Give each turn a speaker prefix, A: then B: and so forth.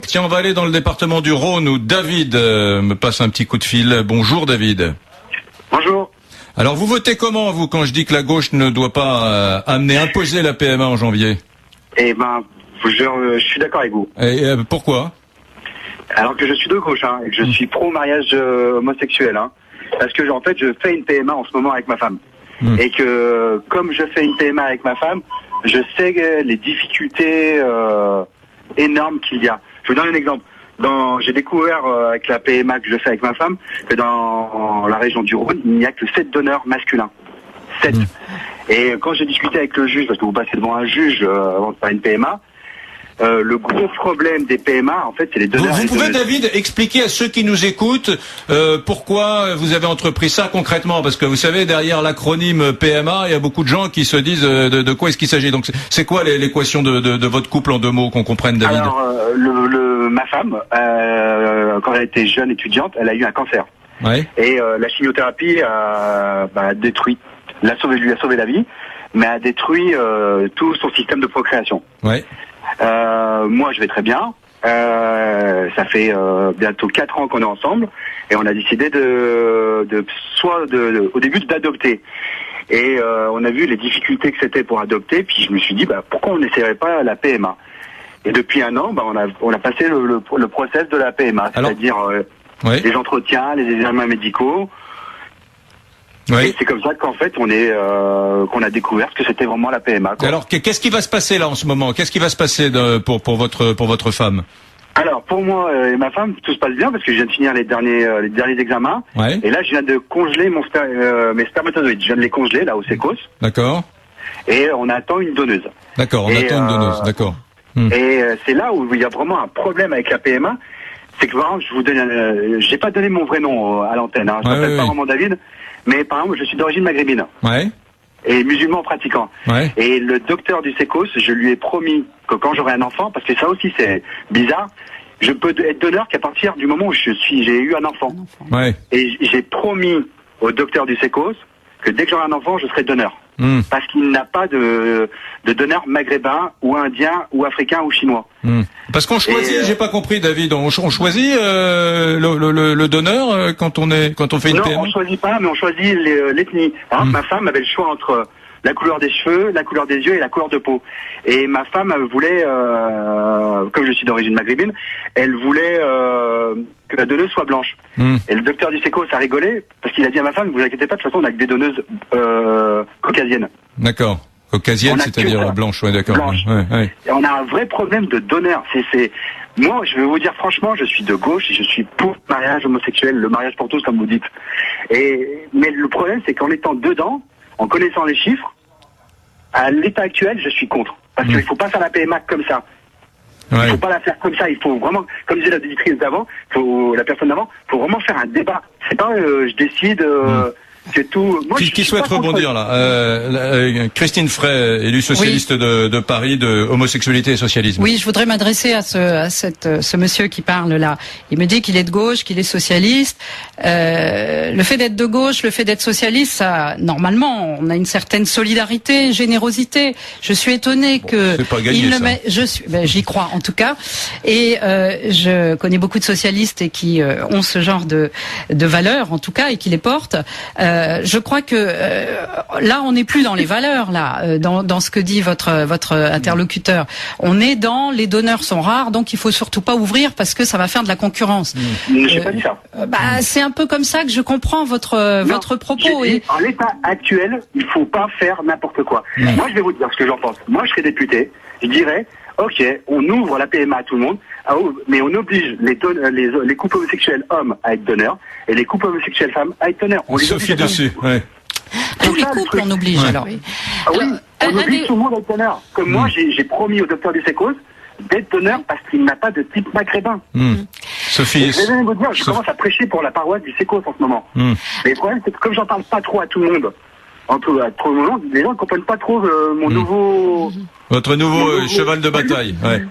A: Tiens, on va aller dans le département du Rhône où David me passe un petit coup de fil. Bonjour David.
B: Bonjour.
A: Alors vous votez comment vous quand je dis que la gauche ne doit pas imposer la PMA en janvier?
B: Eh ben, je suis d'accord avec vous.
A: Et pourquoi?
B: Alors que je suis de gauche, et que je suis pro-mariage homosexuel, parce que en fait, je fais une PMA en ce moment avec ma femme. Et que comme je fais une PMA avec ma femme, je sais les difficultés énormes qu'il y a. Je vous donne un exemple. J'ai découvert avec la PMA que je fais avec ma femme que dans la région du Rhône, il n'y a que 7 donneurs masculins. 7. Et quand j'ai discuté avec le juge, parce que vous passez devant un juge avant de faire une PMA, le gros problème des PMA, en fait, c'est les donneurs.
A: Vous pouvez, David, expliquer à ceux qui nous écoutent pourquoi vous avez entrepris ça concrètement? Parce que vous savez, derrière l'acronyme PMA, il y a beaucoup de gens qui se disent de quoi est-ce qu'il s'agit. Donc, c'est quoi l'équation de votre couple en 2 mots qu'on comprenne, David?
B: Alors, ma femme, quand elle était jeune étudiante, elle a eu un cancer.
A: Ouais.
B: Et la chimiothérapie a détruit, lui a sauvé la vie, mais a détruit tout son système de procréation. Ouais. Moi, je vais très bien. Ça fait bientôt 4 ans qu'on est ensemble et on a décidé au début d'adopter. Et on a vu les difficultés que c'était pour adopter. Puis je me suis dit, pourquoi on n'essaierait pas la PMA? Et depuis 1 an, on a passé le process de la PMA, c'est-à-dire les entretiens, les examens médicaux. Oui. Et c'est comme ça qu'en fait qu'on a découvert que c'était vraiment la PMA. Quoi.
A: Alors qu'est-ce qui va se passer là en ce moment? Qu'est-ce qui va se passer pour votre femme?
B: Alors pour moi et ma femme, tout se passe bien parce que je viens de finir les derniers examens. Ouais. Et là je viens de congeler mes spermatozoïdes. Je viens de les congeler là au sécos. D'accord. Et on attend une donneuse.
A: D'accord, on attend une donneuse. D'accord.
B: Et c'est là où il y a vraiment un problème avec la PMA. C'est que vraiment, je vous donne, j'ai pas donné mon vrai nom à l'antenne. Je m'appelle pas vraiment David, mais par exemple, je suis d'origine maghrébine. Ouais. Et musulman pratiquant. Ouais. Et le docteur du sécos, je lui ai promis que quand j'aurai un enfant, parce que ça aussi c'est bizarre, je peux être donneur qu'à partir du moment où j'ai eu un enfant. Ouais. Et j'ai promis au docteur du sécos que dès que j'aurai un enfant, je serai donneur. Parce qu'il n'a pas de donneur maghrébin ou indien ou africain ou chinois.
A: Parce qu'on choisit, j'ai pas compris David, on choisit le donneur quand on fait une PMA?
B: Non, on choisit pas, mais on choisit l'ethnie. Ma femme avait le choix entre la couleur des cheveux, la couleur des yeux et la couleur de peau. Et ma femme voulait, comme je suis d'origine maghrébine, elle voulait que la donneuse soit blanche. Et le docteur du sécos a rigolé parce qu'il a dit à ma femme, vous inquiétez pas, de toute façon on a que des donneuses caucasiennes. D'accord. Caucasienne, c'est-à-dire blanche, ouais, d'accord. Blanche. Ouais. Et on a un vrai problème de donneur. Moi, je vais vous dire franchement, je suis de gauche et je suis pour le mariage homosexuel, le mariage pour tous, comme vous dites. Mais le problème, c'est qu'en étant dedans, en connaissant les chiffres, à l'état actuel, je suis contre. Parce qu'il faut pas faire la PMA comme ça. Ouais. Il faut pas la faire comme ça. Il faut vraiment, comme disait la auditrice d'avant, la personne d'avant, il faut vraiment faire un débat. C'est pas, je décide. C'est tout. Moi,
A: qui souhaite rebondir là? Christine Frey, élue socialiste de Paris, de homosexualité et socialisme.
C: Oui, je voudrais m'adresser à ce monsieur qui parle là. Il me dit qu'il est de gauche, qu'il est socialiste. Le fait d'être de gauche, le fait d'être socialiste, ça, normalement, on a une certaine solidarité, générosité. Je suis étonnée que
A: c'est pas gagné,
C: j'y crois en tout cas. Et je connais beaucoup de socialistes et qui ont ce genre de valeurs en tout cas et qui les portent. Je crois que là, on n'est plus dans les valeurs, là, dans ce que dit votre interlocuteur. On est dans les donneurs sont rares, donc il faut surtout pas ouvrir parce que ça va faire de la concurrence.
B: J'ai pas dit ça.
C: C'est un peu comme ça que je comprends votre propos.
B: En l'état actuel, il faut pas faire n'importe quoi. Moi, je vais vous dire ce que j'en pense. Moi, je serais député, je dirais, ok, on ouvre la PMA à tout le monde, mais on oblige les couples homosexuels hommes à être donneurs et les couples homosexuels femmes à être donneurs. On les
A: Sophie dessus, ouais.
C: Tous les couples, on oblige alors.
B: On oblige tout le monde à être donneur. Comme moi, j'ai promis au docteur du sécos d'être donneur parce qu'il n'a pas de type maghrébin.
A: Sophie,
B: je vais même vous dire, je commence à prêcher pour la paroisse du sécos en ce moment. Mais le problème, c'est que comme j'en parle pas trop à tout le monde, les gens ne comprennent pas trop mon nouveau...
A: Votre nouveau cheval de bataille, ouais.